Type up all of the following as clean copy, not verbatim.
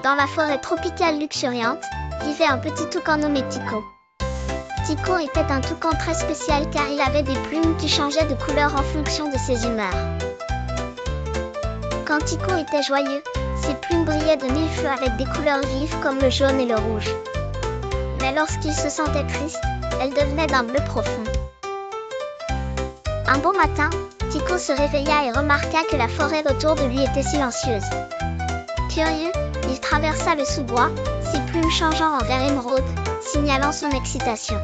Dans la forêt tropicale luxuriante, vivait un petit toucan nommé Tycho. Tycho était un toucan très spécial car il avait des plumes qui changeaient de couleur en fonction de ses humeurs. Quand Tycho était joyeux, ses plumes brillaient de mille feux avec des couleurs vives comme le jaune et le rouge. Mais lorsqu'il se sentait triste, elles devenaient d'un bleu profond. Un beau matin, Tycho se réveilla et remarqua que la forêt autour de lui était silencieuse. Curieux, il traversa le sous-bois, ses plumes changeant en vert émeraude, signalant son excitation.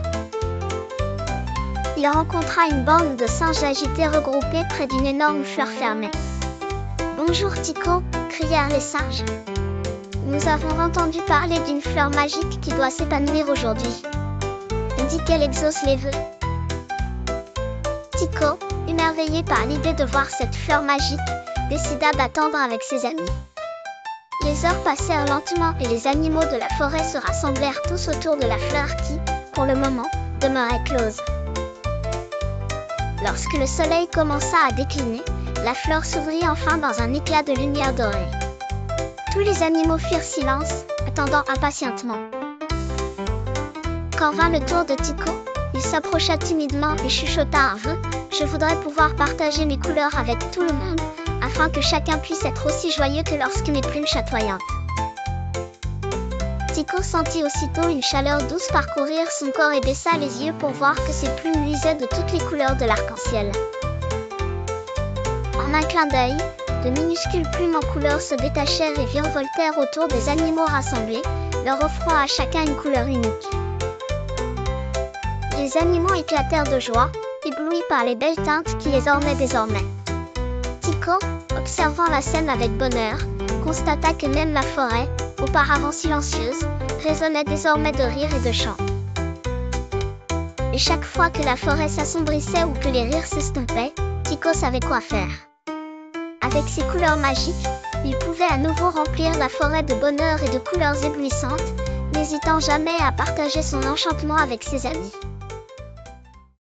Il rencontra une bande de singes agités regroupés près d'une énorme fleur fermée. « Bonjour Tycho !» crièrent les singes. « Nous avons entendu parler d'une fleur magique qui doit s'épanouir aujourd'hui. On dit qu'elle exauce les vœux. » Tycho, émerveillé par l'idée de voir cette fleur magique, décida d'attendre avec ses amis. Les heures passèrent lentement et les animaux de la forêt se rassemblèrent tous autour de la fleur qui, pour le moment, demeurait close. Lorsque le soleil commença à décliner, la fleur s'ouvrit enfin dans un éclat de lumière dorée. Tous les animaux firent silence, attendant impatientement. Quand vint le tour de Tycho, il s'approcha timidement et chuchota un vœu. « Je voudrais pouvoir partager mes couleurs avec tout le monde, afin que chacun puisse être aussi joyeux que lorsque mes plumes chatoyantes. » Tycho sentit aussitôt une chaleur douce parcourir son corps et baissa les yeux pour voir que ses plumes luisaient de toutes les couleurs de l'arc-en-ciel. En un clin d'œil, de minuscules plumes en couleurs se détachèrent et virevoltèrent autour des animaux rassemblés, leur offrant à chacun une couleur unique. Les animaux éclatèrent de joie, éblouis par les belles teintes qui les ornaient désormais. Tycho, observant la scène avec bonheur, constata que même la forêt, auparavant silencieuse, résonnait désormais de rires et de chants. Et chaque fois que la forêt s'assombrissait ou que les rires s'estompaient, Tycho savait quoi faire. Avec ses couleurs magiques, il pouvait à nouveau remplir la forêt de bonheur et de couleurs éblouissantes, n'hésitant jamais à partager son enchantement avec ses amis.